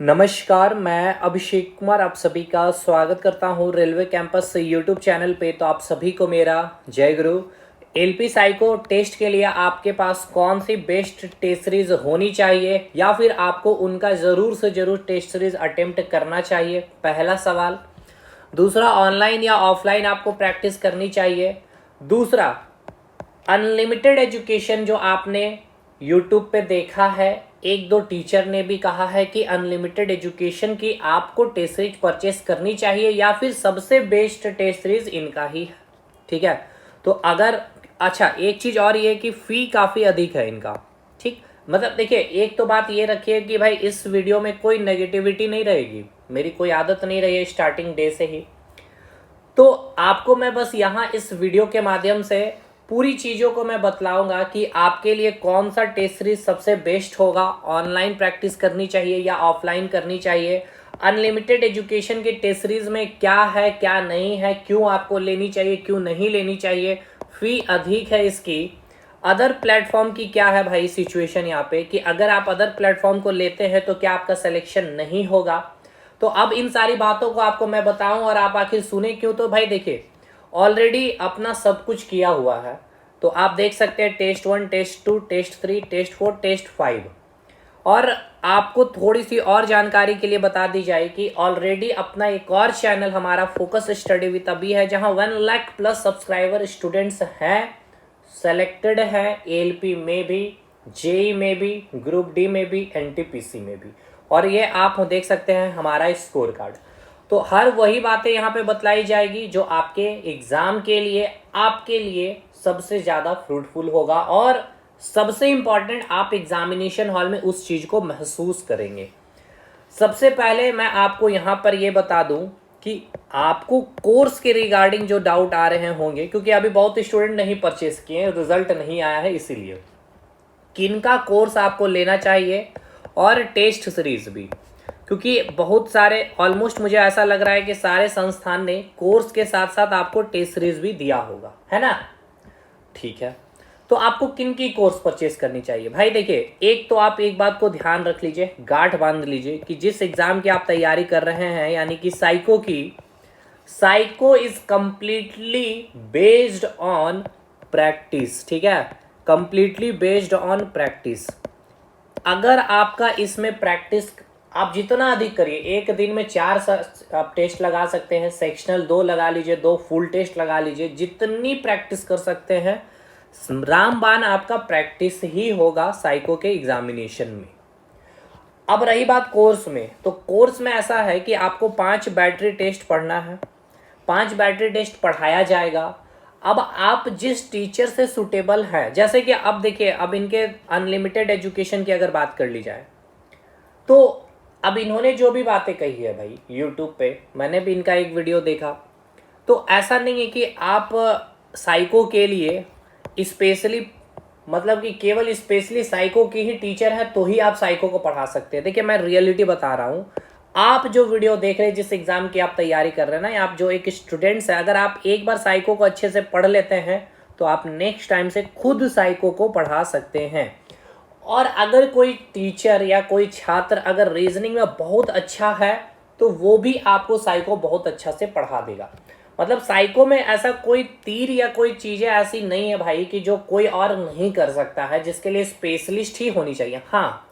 नमस्कार, मैं अभिषेक कुमार आप सभी का स्वागत करता हूं रेलवे कैंपस यूट्यूब चैनल पे। तो आप सभी को मेरा जय गुरु। एलपी साइको टेस्ट के लिए आपके पास कौन सी बेस्ट टेस्ट सीरीज होनी चाहिए या फिर आपको उनका ज़रूर से ज़रूर टेस्ट सीरीज अटेम्प्ट करना चाहिए, पहला सवाल। दूसरा, ऑनलाइन या ऑफलाइन आपको प्रैक्टिस करनी चाहिए। दूसरा, अनलिमिटेड एजुकेशन जो आपने यूट्यूब पे देखा है, एक दो टीचर ने भी कहा है कि अनलिमिटेड एजुकेशन की आपको टेस्ट सीरीज परचेस करनी चाहिए या फिर सबसे बेस्ट टेस्ट सीरीज इनका ही है। ठीक है, तो अगर अच्छा एक चीज़ और ये कि फ़ी काफ़ी अधिक है इनका। ठीक, मतलब देखिए, एक तो बात ये रखिए कि भाई इस वीडियो में कोई नेगेटिविटी नहीं रहेगी, मेरी कोई आदत नहीं रही है स्टार्टिंग डे से ही। तो आपको मैं बस यहाँ इस वीडियो के माध्यम से पूरी चीज़ों को मैं बतलाऊंगा कि आपके लिए कौन सा टेस्ट सीरीज सबसे बेस्ट होगा, ऑनलाइन प्रैक्टिस करनी चाहिए या ऑफलाइन करनी चाहिए, अनलिमिटेड एजुकेशन की टेस्ट सीरीज में क्या है क्या नहीं है, क्यों आपको लेनी चाहिए क्यों नहीं लेनी चाहिए, फी अधिक है इसकी। अदर प्लेटफॉर्म की क्या है भाई सिचुएशन यहाँ पे कि अगर आप अदर प्लेटफॉर्म को लेते हैं तो क्या आपका सिलेक्शन नहीं होगा। तो अब इन सारी बातों को आपको मैं बताऊं और आप आखिर सुने क्यों। तो भाई देखिए, ऑलरेडी अपना सब कुछ किया हुआ है। तो आप देख सकते हैं test 1, test 2, test 3, test 4, test 5। और आपको थोड़ी सी और जानकारी के लिए बता दी जाए कि ऑलरेडी अपना एक और चैनल हमारा फोकस स्टडी विद अभी है, जहां 1 लाख प्लस सब्सक्राइबर स्टूडेंट्स हैं, सेलेक्टेड है एएलपी में भी, जेई में भी, ग्रुप डी में भी, एनटीपीसी में भी। और ये आप देख सकते हैं हमारा स्कोर कार्ड। तो हर वही बातें यहाँ पे बतलाई जाएगी जो आपके एग्जाम के लिए आपके लिए सबसे ज़्यादा फ्रूटफुल होगा और सबसे इम्पॉर्टेंट आप एग्जामिनेशन हॉल में उस चीज़ को महसूस करेंगे। सबसे पहले मैं आपको यहाँ पर ये बता दूं कि आपको कोर्स के रिगार्डिंग जो डाउट आ रहे होंगे, क्योंकि अभी बहुत स्टूडेंट नहीं परचेस किए हैं, रिजल्ट नहीं आया है, इसीलिए किनका कोर्स आपको लेना चाहिए और टेस्ट सीरीज भी, क्योंकि बहुत सारे ऑलमोस्ट मुझे ऐसा लग रहा है कि सारे संस्थान ने कोर्स के साथ साथ आपको टेस्ट सीरीज भी दिया होगा, है ना। ठीक है, तो आपको किन की कोर्स परचेस करनी चाहिए भाई। देखिए, एक तो आप एक बात को ध्यान रख लीजिए, गांठ बांध लीजिए कि जिस एग्जाम की आप तैयारी कर रहे हैं यानी कि साइको की, psycho is completely based on practice. ठीक है, कंप्लीटली बेस्ड ऑन प्रैक्टिस। अगर आपका इसमें प्रैक्टिस आप जितना अधिक करिए, एक दिन में 4 आप टेस्ट लगा सकते हैं, सेक्शनल 2 लगा लीजिए, 2 फुल टेस्ट लगा लीजिए, जितनी प्रैक्टिस कर सकते हैं रामबाण आपका प्रैक्टिस ही होगा साइको के एग्जामिनेशन में। अब रही बात कोर्स में, तो कोर्स में ऐसा है कि आपको 5 बैटरी टेस्ट पढ़ना है, 5 बैटरी टेस्ट पढ़ाया जाएगा। अब आप जिस टीचर से सुटेबल है, जैसे कि अब देखिए, अब इनके अनलिमिटेड एजुकेशन की अगर बात कर ली जाए तो अब इन्होंने जो भी बातें कही है भाई यूट्यूब पे, मैंने भी इनका एक वीडियो देखा, तो ऐसा नहीं है कि आप साइको के लिए स्पेशली, मतलब कि केवल स्पेशली साइको की ही टीचर है तो ही आप साइको को पढ़ा सकते हैं। देखिए, मैं रियलिटी बता रहा हूँ। आप जो वीडियो देख रहे हैं, जिस एग्जाम की आप तैयारी कर रहे हैं ना, या आप जो एक स्टूडेंट्स है, अगर आप एक बार साइको को अच्छे से पढ़ लेते हैं तो आप नेक्स्ट टाइम से खुद साइको को पढ़ा सकते हैं। और अगर कोई टीचर या कोई छात्र अगर रीजनिंग में बहुत अच्छा है तो वो भी आपको साइको बहुत अच्छा से पढ़ा देगा। मतलब साइको में ऐसा कोई तीर या कोई चीज़ें ऐसी नहीं है भाई कि जो कोई और नहीं कर सकता है, जिसके लिए स्पेशलिस्ट ही होनी चाहिए। हाँ,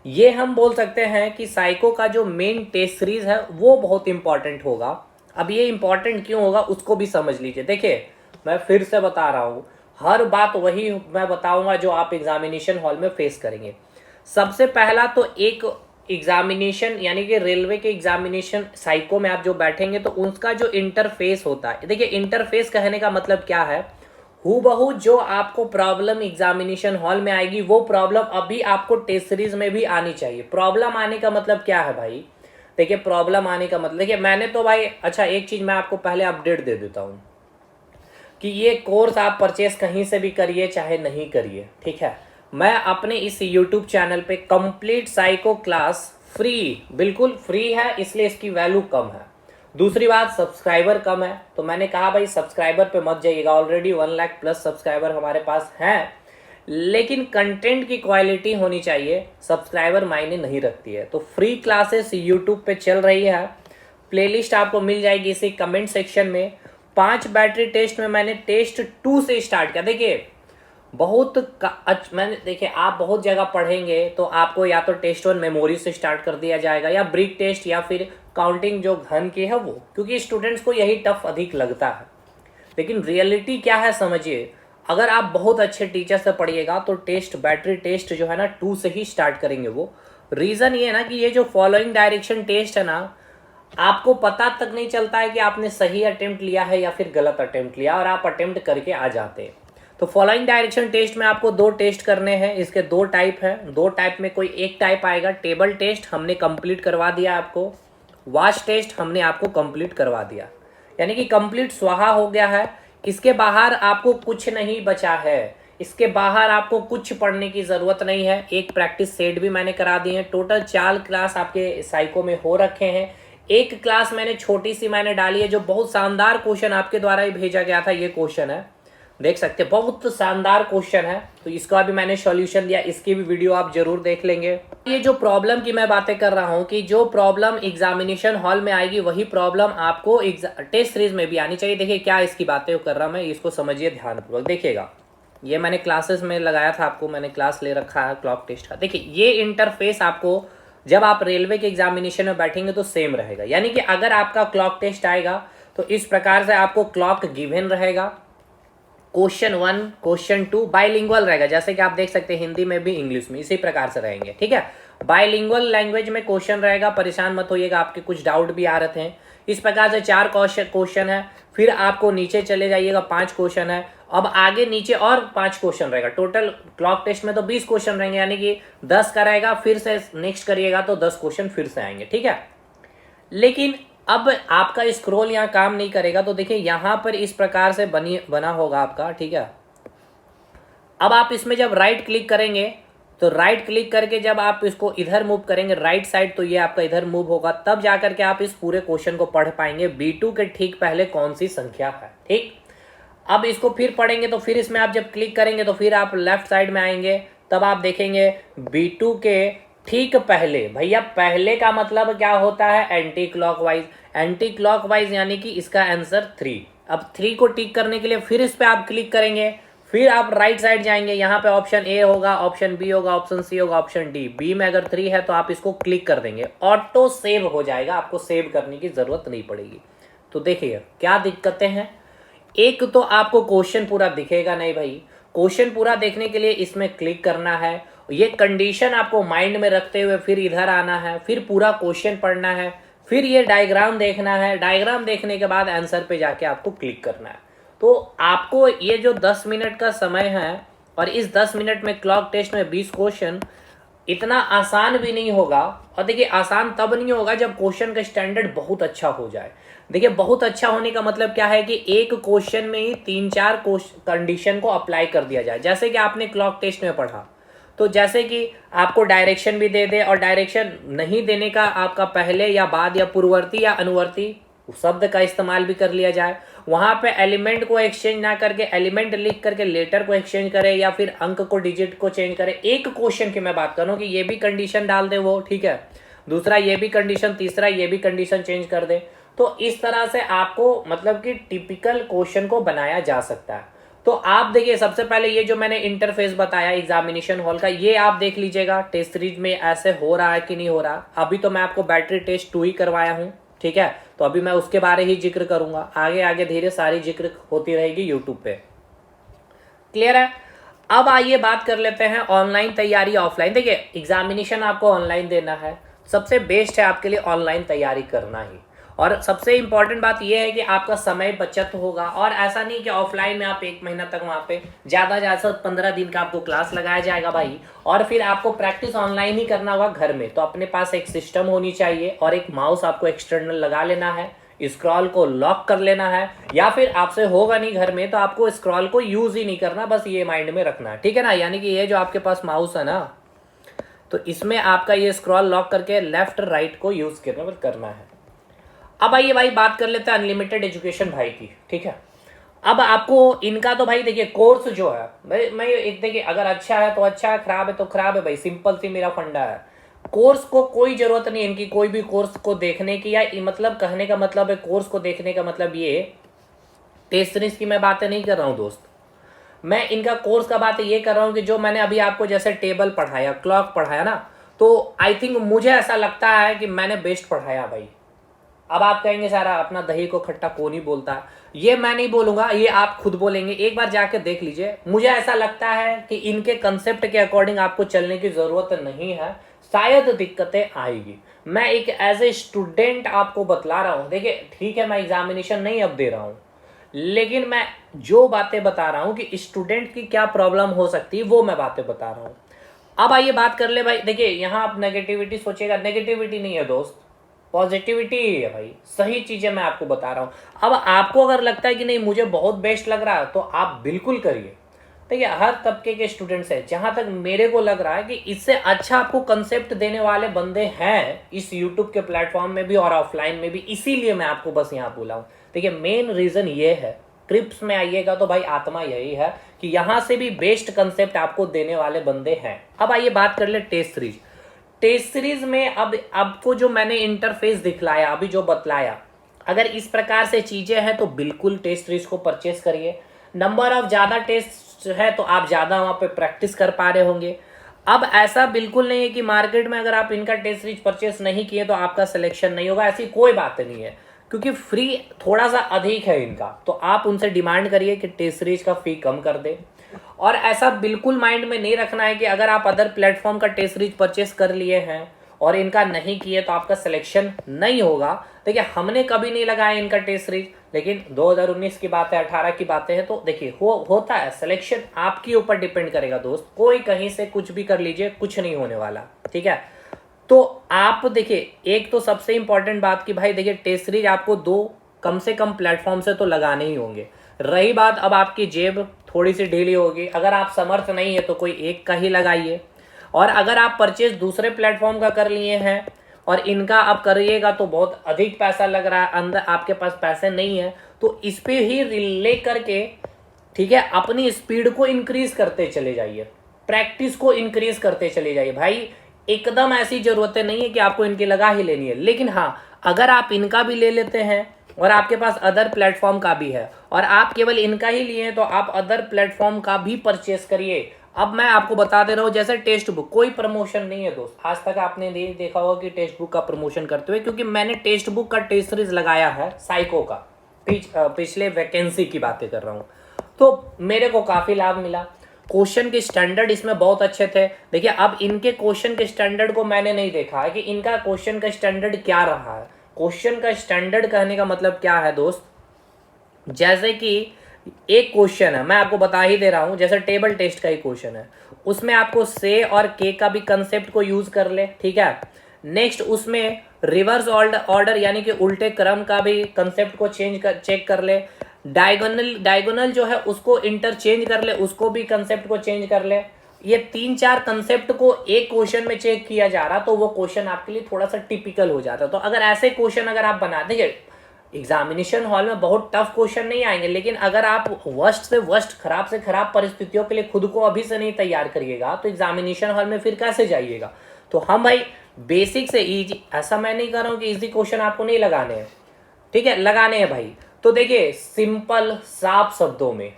ये हम बोल सकते हैं कि साइको का जो मेन टेस्ट सीरीज है वो बहुत इंपॉर्टेंट होगा। अब ये इंपॉर्टेंट क्यों होगा उसको भी समझ लीजिए। देखिए, मैं फिर से बता रहा हूँ, हर बात वही मैं बताऊंगा जो आप एग्जामिनेशन हॉल में फेस करेंगे। सबसे पहला तो एक एग्जामिनेशन यानी कि रेलवे के एग्जामिनेशन साइको में आप जो बैठेंगे तो उसका जो इंटरफेस होता है, देखिए इंटरफेस कहने का मतलब क्या है, हूबहू जो आपको प्रॉब्लम एग्जामिनेशन हॉल में आएगी वो प्रॉब्लम अभी आपको टेस्ट सीरीज में भी आनी चाहिए। प्रॉब्लम आने का मतलब क्या है भाई, देखिए प्रॉब्लम आने का मतलब, देखिए मैंने तो भाई, अच्छा एक चीज़ मैं आपको पहले अपडेट दे देता हूँ कि ये कोर्स आप परचेस कहीं से भी करिए चाहे नहीं करिए, ठीक है। मैं अपने इस यूट्यूब चैनल पे कंप्लीट साइको क्लास फ्री, बिल्कुल फ्री है, इसलिए इसकी वैल्यू कम है। दूसरी बात, सब्सक्राइबर कम है, तो मैंने कहा भाई सब्सक्राइबर पे मत जाइएगा, ऑलरेडी 1 लाख प्लस सब्सक्राइबर हमारे पास हैं। लेकिन कंटेंट की क्वालिटी होनी चाहिए, सब्सक्राइबर मायने नहीं रखती है। तो फ्री क्लासेस यूट्यूब पे चल रही है, प्लेलिस्ट आपको मिल जाएगी इसी कमेंट सेक्शन में। 5 बैटरी टेस्ट में मैंने टेस्ट 2 से स्टार्ट किया। देखिए मैंने देखिए आप बहुत जगह पढ़ेंगे तो आपको या तो टेस्ट 1 मेमोरी से स्टार्ट कर दिया जाएगा, या ब्रिक टेस्ट, या फिर काउंटिंग जो घन की है वो, क्योंकि स्टूडेंट्स को यही टफ अधिक लगता है। लेकिन रियलिटी क्या है समझिए, अगर आप बहुत अच्छे टीचर से पढ़िएगा तो बैटरी टेस्ट जो है ना 2 से ही स्टार्ट करेंगे वो। रीज़न ये है ना कि ये जो फॉलोइंग डायरेक्शन टेस्ट है ना, आपको पता तक नहीं चलता है कि आपने सही अटेम्प्ट लिया है या फिर गलत अटेम्प्ट लिया, और आप अटेम्प्ट करके आ जाते हैं। तो फॉलोइंग डायरेक्शन टेस्ट में आपको 2 टेस्ट करने हैं। इसके 2 टाइप हैं। 2 टाइप में कोई एक टाइप आएगा टेबल टेस्ट, हमने कंप्लीट करवा दिया आपको। वॉच टेस्ट हमने आपको कंप्लीट करवा दिया, यानी कि कंप्लीट स्वाहा हो गया है। इसके बाहर आपको कुछ नहीं बचा है, इसके बाहर आपको कुछ पढ़ने की ज़रूरत नहीं है। एक प्रैक्टिस सेट भी मैंने करा दी है। टोटल 4 क्लास आपके साइको में हो रखे हैं। एक क्लास मैंने छोटी सी मैंने डाली है, जो बहुत शानदार क्वेश्चन आपके द्वारा ही भेजा गया था। ये क्वेश्चन है, देख सकते हैं, बहुत शानदार क्वेश्चन है। तो इसका भी मैंने सॉल्यूशन दिया, इसकी भी वीडियो आप जरूर देख लेंगे। ये जो प्रॉब्लम की मैं बातें कर रहा हूँ कि जो प्रॉब्लम एग्जामिनेशन हॉल में आएगी वही प्रॉब्लम आपको टेस्ट सीरीज में भी आनी चाहिए। देखिए क्या इसकी बातें कर रहा हूँ मैं, इसको समझिए ध्यानपूर्वक देखिएगा। ये मैंने क्लासेस में लगाया था आपको, मैंने क्लास ले रखा है क्लॉक टेस्ट का। देखिए ये इंटरफेस आपको जब आप रेलवे के एग्जामिनेशन में बैठेंगे तो सेम रहेगा, यानी कि अगर आपका क्लॉक टेस्ट आएगा तो इस प्रकार से आपको क्लॉक गिवन रहेगा। क्वेश्चन 1 क्वेश्चन 2 बाइलिंगुअल रहेगा, जैसे कि आप देख सकते हैं हिंदी में भी इंग्लिश में, इसी प्रकार से रहेंगे। ठीक है, बाइलिंगुअल लैंग्वेज में क्वेश्चन रहेगा, परेशान मत होइएगा, आपके कुछ डाउट भी आ रहे हैं। इस प्रकार से 4 क्वेश्चन है। फिर आपको नीचे चले जाइएगा, 5 क्वेश्चन है। अब आगे नीचे और 5 क्वेश्चन रहेगा। टोटल क्लॉक टेस्ट में तो 20 क्वेश्चन रहेंगे, यानी कि 10 का रहेगा। फिर से नेक्स्ट करिएगा तो 10 क्वेश्चन फिर से आएंगे। ठीक है, लेकिन अब आपका स्क्रॉल यहाँ काम नहीं करेगा। तो देखिए यहाँ पर इस प्रकार से बना होगा आपका। ठीक है, अब आप इसमें जब राइट क्लिक करेंगे तो राइट क्लिक करके जब आप इसको इधर मूव करेंगे राइट साइड, तो ये आपका इधर मूव होगा, तब जाकर के आप इस पूरे क्वेश्चन को पढ़ पाएंगे। B2 के ठीक पहले कौन सी संख्या है। ठीक, अब इसको फिर पढ़ेंगे तो फिर इसमें आप जब क्लिक करेंगे तो फिर आप लेफ्ट साइड में आएंगे, तब आप देखेंगे B2 के ठीक पहले। भैया पहले का मतलब क्या होता है, एंटी क्लॉकवाइज। एंटी क्लॉकवाइज यानी कि इसका आंसर 3। अब 3 को टिक करने के लिए फिर इस पर आप क्लिक करेंगे, फिर आप राइट साइड जाएंगे, यहाँ पे ऑप्शन ए होगा, ऑप्शन बी होगा, ऑप्शन सी होगा, ऑप्शन डी। बी में अगर 3 है तो आप इसको क्लिक कर देंगे, ऑटो सेव हो जाएगा, आपको सेव करने की जरूरत नहीं पड़ेगी। तो देखिए क्या दिक्कतें हैं। एक तो आपको क्वेश्चन पूरा दिखेगा नहीं भाई। क्वेश्चन पूरा देखने के लिए इसमें क्लिक करना है, ये कंडीशन आपको माइंड में रखते हुए फिर इधर आना है, फिर पूरा क्वेश्चन पढ़ना है, फिर ये डायग्राम देखना है। डायग्राम देखने के बाद आंसर पे जाके आपको क्लिक करना है। तो आपको ये जो 10 मिनट का समय है, और इस 10 मिनट में क्लॉक टेस्ट में 20 क्वेश्चन, इतना आसान भी नहीं होगा। और देखिए आसान तब नहीं होगा जब क्वेश्चन का स्टैंडर्ड बहुत अच्छा हो जाए। देखिए बहुत अच्छा होने का मतलब क्या है कि एक क्वेश्चन में ही 3-4 कंडीशन को अप्लाई कर दिया जाए। जैसे कि आपने क्लॉक टेस्ट में पढ़ा, तो जैसे कि आपको डायरेक्शन भी दे दे, और डायरेक्शन नहीं देने का आपका पहले या बाद या पूर्ववर्ती या अनुवर्ती शब्द का इस्तेमाल भी कर लिया जाए। वहां पे एलिमेंट को एक्सचेंज ना करके एलिमेंट लिख करके लेटर को एक्सचेंज करे, या फिर अंक को डिजिट को चेंज करे। एक क्वेश्चन की मैं बात कर रहा हूँ कि ये भी कंडीशन डाल दे वो, ठीक है, दूसरा ये भी कंडीशन, तीसरा ये भी कंडीशन चेंज कर दे। तो इस तरह से आपको मतलब कि टिपिकल क्वेश्चन को बनाया जा सकता है। तो आप देखिए सबसे पहले ये जो मैंने इंटरफेस बताया एग्जामिनेशन हॉल का, ये आप देख लीजिएगा टेस्ट सीरीज में ऐसे हो रहा है कि नहीं हो रहा। अभी तो मैं आपको बैटरी टेस्ट 2 ही करवाया हूँ, ठीक है, तो अभी मैं उसके बारे ही जिक्र करूंगा। आगे आगे धीरे सारी जिक्र होती रहेगी यूट्यूब पे। क्लियर है। अब आइए बात कर लेते हैं ऑनलाइन तैयारी ऑफलाइन। देखिए एग्जामिनेशन आपको ऑनलाइन देना है, सबसे बेस्ट है आपके लिए ऑनलाइन तैयारी करना ही। और सबसे इंपॉर्टेंट बात यह है कि आपका समय बचत होगा। और ऐसा नहीं कि ऑफलाइन में आप 1 महीना तक वहाँ पे ज़्यादा 15 दिन का आपको क्लास लगाया जाएगा भाई, और फिर आपको प्रैक्टिस ऑनलाइन ही करना होगा घर में। तो अपने पास एक सिस्टम होनी चाहिए, और एक माउस आपको एक्सटर्नल लगा लेना है, स्क्रॉल को लॉक कर लेना है, या फिर आपसे होगा नहीं घर में तो आपको स्क्रॉल को यूज़ ही नहीं करना, बस ये माइंड में रखना है, ठीक है ना। यानी कि ये जो आपके पास माउस है ना, तो इसमें आपका ये स्क्रॉल लॉक करके लेफ्ट राइट को यूज़ करना है। अब आइए भाई बात कर लेते हैं अनलिमिटेड एजुकेशन भाई की, ठीक है। अब आपको इनका तो भाई देखिए कोर्स जो है, मैं एक देखिए, अगर अच्छा है तो अच्छा है, खराब है तो खराब है भाई, सिंपल सी मेरा फंडा है। कोर्स को कोई जरूरत नहीं इनकी कोई भी कोर्स को देखने की, या मतलब कहने का मतलब है कोर्स को देखने का मतलब ये, टेस्ट सीरीज की मैं बातें नहीं कर रहा हूँ दोस्त। मैं इनका कोर्स का बात ये कर रहा हूँ कि जो मैंने अभी आपको जैसे टेबल पढ़ाया, क्लॉक पढ़ाया ना, तो आई थिंक मुझे ऐसा लगता है कि मैंने बेस्ट पढ़ाया भाई। अब आप कहेंगे सारा अपना दही को खट्टा कौन ही बोलता है, ये मैं नहीं बोलूंगा, ये आप खुद बोलेंगे, एक बार जाके देख लीजिए। मुझे ऐसा लगता है कि इनके कंसेप्ट के अकॉर्डिंग आपको चलने की जरूरत नहीं है, शायद दिक्कतें आएगी। मैं एक एज ए स्टूडेंट आपको बतला रहा हूँ। देखिए ठीक है, मैं एग्जामिनेशन नहीं अब दे रहा हूँ, लेकिन मैं जो बातें बता रहा हूँ कि स्टूडेंट की क्या प्रॉब्लम हो सकती है वो मैं बातें बता रहा हूँ। अब आइए बात कर ले भाई। देखिए यहाँ आप नेगेटिविटी सोचेगा, नेगेटिविटी नहीं है दोस्त, पॉजिटिविटी है भाई, सही चीजें मैं आपको बता रहा हूँ। अब आपको अगर लगता है कि नहीं मुझे बहुत बेस्ट लग रहा है तो आप बिल्कुल करिए। देखिए हर तबके के स्टूडेंट्स हैं, जहां तक मेरे को लग रहा है कि इससे अच्छा आपको कंसेप्ट देने वाले बंदे हैं इस यूट्यूब के प्लेटफॉर्म में भी और ऑफलाइन में भी, इसीलिए मैं आपको बस यहाँ बोला हूँ। देखिए मेन रीजन ये है, क्रिप्स में आइएगा तो भाई आत्मा यही है कि यहाँ से भी बेस्ट कंसेप्ट आपको देने वाले बंदे हैं। अब आइए बात कर ले टेस्ट सीरीज। टेस्ट सीरीज में अब आपको जो मैंने इंटरफेस दिखलाया, अभी जो बतलाया, अगर इस प्रकार से चीजें हैं तो बिल्कुल टेस्ट सीरीज को परचेस करिए। नंबर ऑफ ज्यादा टेस्ट है तो आप ज्यादा वहां पे प्रैक्टिस कर पा रहे होंगे। अब ऐसा बिल्कुल नहीं है कि मार्केट में अगर आप इनका टेस्ट सीरीज परचेस नहीं किए तो आपका सिलेक्शन नहीं होगा, ऐसी कोई बात नहीं है, क्योंकि फ्री थोड़ा सा अधिक है इनका, तो आप उनसे डिमांड करिए कि टेस्ट सीरीज का फी कम कर दे। और ऐसा बिल्कुल माइंड में नहीं रखना है कि अगर आप अदर प्लेटफॉर्म का टेस्ट सीरीज परचेस कर लिए हैं और इनका नहीं किए तो आपका सिलेक्शन नहीं होगा। देखिए हमने कभी नहीं लगाया इनका टेस्ट सीरीज, लेकिन 2019 की बात है, 18 की बातें हैं, तो देखिए होता है सिलेक्शन, आपके ऊपर डिपेंड करेगा दोस्त। कोई कहीं से कुछ भी कर लीजिए, कुछ नहीं होने वाला, ठीक है। तो आप देखिए एक तो सबसे इंपॉर्टेंट बात कि भाई देखिए टेस्ट सीरीज आपको दो कम से कम प्लेटफॉर्म से तो लगाने ही होंगे। रही बात अब आपकी जेब थोड़ी सी ढीली होगी, अगर आप समर्थ नहीं है तो कोई एक का ही लगाइए। और अगर आप परचेज दूसरे प्लेटफॉर्म का कर लिए हैं और इनका आप करिएगा तो बहुत अधिक पैसा लग रहा है, अंदर आपके पास पैसे नहीं है, तो इस पे ही रिले करके, ठीक है, अपनी स्पीड को इंक्रीज करते चले जाइए, प्रैक्टिस को इंक्रीज करते चले जाइए भाई। एकदम ऐसी जरूरतें नहीं है कि आपको इनकी लगा ही लेनी है, लेकिन हाँ अगर आप इनका भी ले लेते हैं और आपके पास अदर प्लेटफॉर्म का भी है और आप केवल इनका ही लिए हैं तो आप अदर प्लेटफॉर्म का भी परचेस करिए। अब मैं आपको बता दे रहा हूं, जैसे टेक्स्ट बुक, कोई प्रमोशन नहीं है दोस्त, आज तक आपने नहीं देखा होगा कि टेक्स्ट बुक का प्रमोशन करते हुए, क्योंकि मैंने टेक्स्ट बुक का टेस्ट सीरीज लगाया है साइको का, पिछले वैकेंसी की बातें कर रहा हूं, तो मेरे को काफी लाभ मिला। क्वेश्चन के स्टैंडर्ड इसमें बहुत अच्छे थे। देखिए अब इनके क्वेश्चन के स्टैंडर्ड को मैंने नहीं देखा है कि इनका क्वेश्चन का स्टैंडर्ड क्या रहा है। क्वेश्चन का स्टैंडर्ड कहने का मतलब क्या है दोस्त, जैसे कि एक क्वेश्चन है, मैं आपको बता ही दे रहा हूं, जैसे टेबल टेस्ट का ही क्वेश्चन है, उसमें आपको से और के का भी कंसेप्ट को यूज कर ले, ठीक है। नेक्स्ट उसमें रिवर्स ऑर्डर यानी कि उल्टे क्रम का भी कंसेप्ट को चेक कर ले। डायगोनल जो है उसको इंटरचेंज कर ले, उसको भी कंसेप्ट को चेंज कर ले। ये 3-4 कंसेप्ट को एक क्वेश्चन में चेक किया जा रहा तो वो क्वेश्चन आपके लिए थोड़ा सा टिपिकल हो जाता। तो अगर ऐसे क्वेश्चन अगर आप बना देंगे, एग्जामिनेशन हॉल में बहुत टफ क्वेश्चन नहीं आएंगे, लेकिन अगर आप वर्स्ट से वर्स्ट, खराब से खराब परिस्थितियों के लिए खुद को अभी से नहीं तैयार करिएगा तो एग्जामिनेशन हॉल में फिर कैसे जाइएगा। तो हम भाई बेसिक से इजी, ऐसा मैं नहीं कर रहा हूँ कि इजी क्वेश्चन आपको नहीं लगाने हैं, ठीक है, लगाने हैं भाई। तो देखिए सिंपल साफ शब्दों में,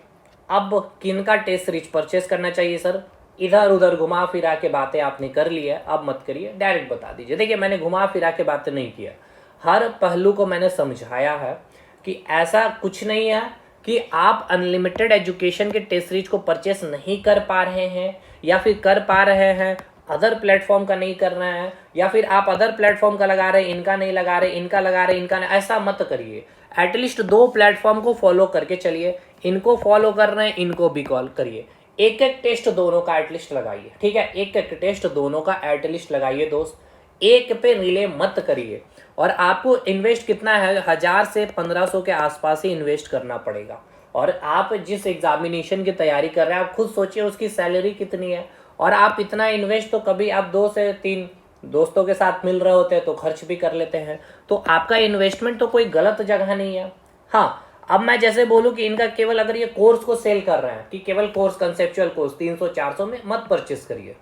अब किन का टेस्ट सीरीज परचेस करना चाहिए सर, इधर उधर घुमा फिरा के बातें आपने कर ली है, अब मत करिए, डायरेक्ट बता दीजिए। देखिए मैंने घुमा फिरा के बातें नहीं किया, हर पहलू को मैंने समझाया है कि ऐसा कुछ नहीं है कि आप अनलिमिटेड एजुकेशन के टेस्ट सीरीज को परचेस नहीं कर पा रहे हैं, या फिर कर पा रहे हैं अदर प्लेटफॉर्म का नहीं करना है, या फिर आप अदर प्लेटफॉर्म का लगा रहे हैं इनका नहीं लगा रहे, इनका लगा रहे इनका नहीं, ऐसा मत करिए। एटलीस्ट 2 प्लेटफॉर्म को फॉलो करके चलिए, इनको फॉलो कर रहे हैं इनको भी कॉल करिए, एक एक टेस्ट दोनों का एटलीस्ट लगाइए, ठीक है, एक एक टेस्ट दोनों का एटलीस्ट लगाइए दोस्त, एक पे रिले मत करिए। और आपको इन्वेस्ट कितना है, 1000 से 1500 के आसपास ही इन्वेस्ट करना पड़ेगा। और आप जिस एग्जामिनेशन की तैयारी कर रहे हैं आप खुद सोचिए उसकी सैलरी कितनी है, और आप इतना इन्वेस्ट तो कभी आप 2 से 3 दोस्तों के साथ मिल रहे होते हैं तो खर्च भी कर लेते हैं, तो आपका इन्वेस्टमेंट तो कोई गलत जगह नहीं है। हाँ अब मैं जैसे बोलूँ कि इनका केवल अगर ये कोर्स को सेल कर रहे हैं कि केवल कोर्स कंसेप्चुअल कोर्स 300-400 में मत परचेस करिए,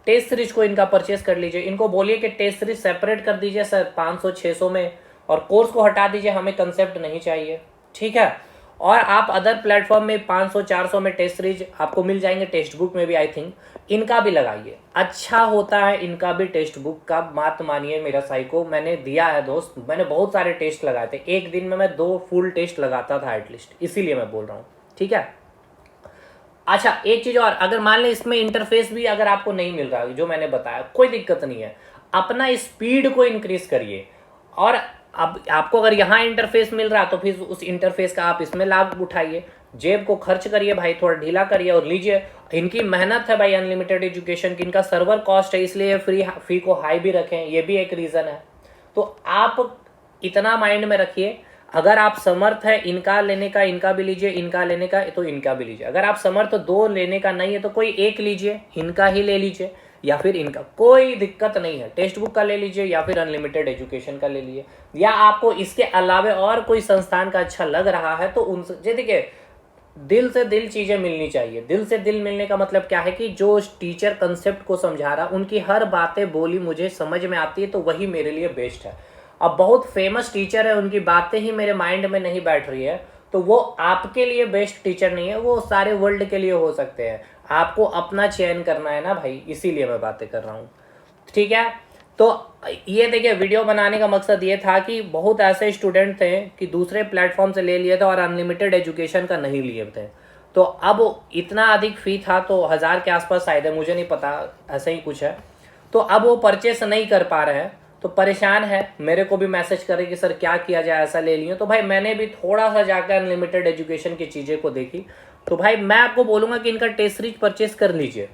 टेस्ट सीरीज को इनका परचेस कर लीजिए। इनको बोलिए कि टेस्ट सीरीज सेपरेट कर दीजिए सर 500-600 में, और कोर्स को हटा दीजिए, हमें कंसेप्ट नहीं चाहिए, ठीक है। और आप अदर प्लेटफॉर्म में 500-400 में टेस्ट सीरीज आपको मिल जाएंगे, टेक्स्ट बुक में भी आई थिंक, इनका भी लगाइए, अच्छा होता है इनका भी टेक्स्ट बुक का। बात मानिए मेरा साइको, मैंने दिया है दोस्त, मैंने बहुत सारे टेस्ट लगाए थे, एक दिन में मैं 2 फुल टेस्ट लगाता था एटलीस्ट, इसीलिए मैं बोल रहा हूँ, ठीक है। अच्छा एक चीज और, अगर मान लें इसमें इंटरफेस भी अगर आपको नहीं मिल रहा है जो मैंने बताया, कोई दिक्कत नहीं है, अपना स्पीड को इंक्रीज करिए। और अब आपको अगर यहाँ इंटरफेस मिल रहा है तो फिर उस इंटरफेस का आप इसमें लाभ उठाइए, जेब को खर्च करिए भाई, थोड़ा ढीला करिए और लीजिए। इनकी मेहनत है भाई अनलिमिटेड एजुकेशन की, इनका सर्वर कॉस्ट है, इसलिए फी को हाई भी रखें, ये भी एक रीज़न है। तो आप इतना माइंड में रखिए, अगर आप समर्थ है इनका लेने का, इनका भी लीजिए, इनका लेने का तो इनका भी लीजिए। अगर आप समर्थ 2 लेने का नहीं है तो कोई एक लीजिए, इनका ही ले लीजिए या फिर इनका, कोई दिक्कत नहीं है। टेक्स्ट बुक का ले लीजिए या फिर अनलिमिटेड एजुकेशन का ले लीजिए, या आपको इसके अलावा और कोई संस्थान का अच्छा लग रहा है तो उनसे देखिए, दिल से दिल चीज़ें मिलनी चाहिए। दिल से दिल मिलने का मतलब क्या है कि जो टीचर कंसेप्ट को समझा रहा, उनकी हर बातें बोली मुझे समझ में आती है तो वही मेरे लिए बेस्ट है। अब बहुत फेमस टीचर है, उनकी बातें ही मेरे माइंड में नहीं बैठ रही है तो वो आपके लिए बेस्ट टीचर नहीं है, वो सारे वर्ल्ड के लिए हो सकते हैं। आपको अपना चयन करना है ना भाई, इसीलिए मैं बातें कर रहा हूँ, ठीक है। तो ये देखिए, वीडियो बनाने का मकसद ये था कि बहुत ऐसे स्टूडेंट थे कि दूसरे प्लेटफॉर्म से ले लिए थे और अनलिमिटेड एजुकेशन का नहीं लिए थे, तो अब इतना अधिक फ़ी था तो 1000 के आसपास शायद है, मुझे नहीं पता, ऐसा ही कुछ है। तो अब वो परचेस नहीं कर पा रहे हैं तो परेशान है, मेरे को भी मैसेज करे कि सर क्या किया जाए, ऐसा ले लियो। तो भाई मैंने भी थोड़ा सा जाकर अनलिमिटेड एजुकेशन की चीज़ें को देखी, तो भाई मैं आपको बोलूँगा कि इनका टेस्ट सीरीज परचेस कर लीजिए,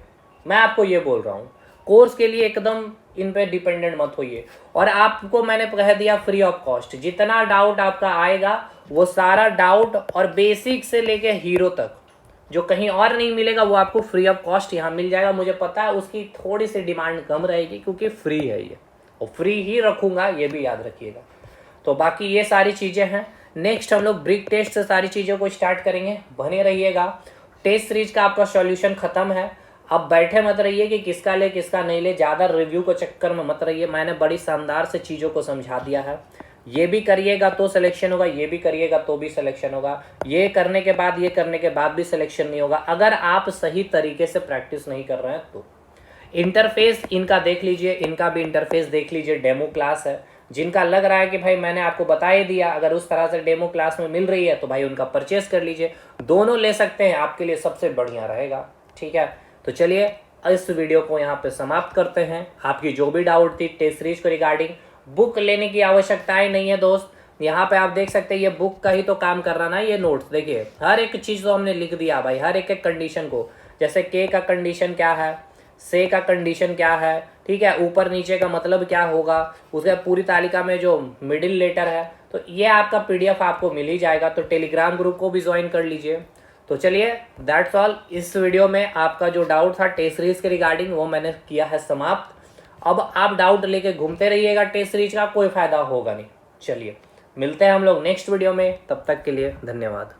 मैं आपको ये बोल रहा हूँ। कोर्स के लिए एकदम इन पे डिपेंडेंट मत होइए, और आपको मैंने कह दिया फ्री ऑफ कॉस्ट, जितना डाउट आपका आएगा वो सारा डाउट और बेसिक से लेके हीरो तक जो कहीं और नहीं मिलेगा वो आपको फ्री ऑफ कॉस्ट यहाँ मिल जाएगा। मुझे पता है उसकी थोड़ी सी डिमांड कम रहेगी क्योंकि फ्री है ये, और फ्री ही रखूँगा, ये भी याद रखिएगा। तो बाकी ये सारी चीज़ें हैं। नेक्स्ट हम लोग ब्रिक टेस्ट से सारी चीज़ों को स्टार्ट करेंगे, बने रहिएगा। टेस्ट सीरीज का आपका सॉल्यूशन ख़त्म है, अब बैठे मत रहिए कि किसका ले किसका नहीं ले, ज़्यादा रिव्यू को चक्कर में मत रहिए। मैंने बड़ी शानदार से चीज़ों को समझा दिया है, ये भी करिएगा तो सिलेक्शन होगा, ये भी करिएगा तो भी सिलेक्शन होगा, ये करने के बाद ये करने के बाद भी सिलेक्शन नहीं होगा अगर आप सही तरीके से प्रैक्टिस नहीं कर रहे हैं तो। इंटरफेस इनका देख लीजिए, इनका भी इंटरफेस देख लीजिए, डेमो क्लास है। जिनका लग रहा है कि भाई मैंने आपको बता ही दिया, अगर उस तरह से डेमो क्लास में मिल रही है तो भाई उनका परचेस कर लीजिए, दोनों ले सकते हैं, आपके लिए सबसे बढ़िया रहेगा, ठीक है। तो चलिए इस वीडियो को यहाँ पे समाप्त करते हैं। आपकी जो भी डाउट थी टेस्ट सीरीज को रिगार्डिंग, बुक लेने की आवश्यकता ही नहीं है दोस्त, यहाँ पे आप देख सकते हैं ये बुक का ही तो काम कर रहा ना, ये नोट्स देखिए, हर एक चीज़ तो हमने लिख दिया भाई, हर एक कंडीशन को, जैसे के का कंडीशन क्या है, से का कंडीशन क्या है, ठीक है, ऊपर नीचे का मतलब क्या होगा, उसके पूरी तालिका में जो मिडिल लेटर है, तो ये आपका PDF आपको मिल ही जाएगा। तो टेलीग्राम ग्रुप को भी ज्वाइन कर लीजिए। तो चलिए दैट्स ऑल, इस वीडियो में आपका जो डाउट था टेस्ट सीरीज के रिगार्डिंग वो मैंने किया है समाप्त। अब आप डाउट लेके घूमते रहिएगा, टेस्ट सीरीज का कोई फायदा होगा नहीं। चलिए मिलते हैं हम लोग नेक्स्ट वीडियो में, तब तक के लिए धन्यवाद।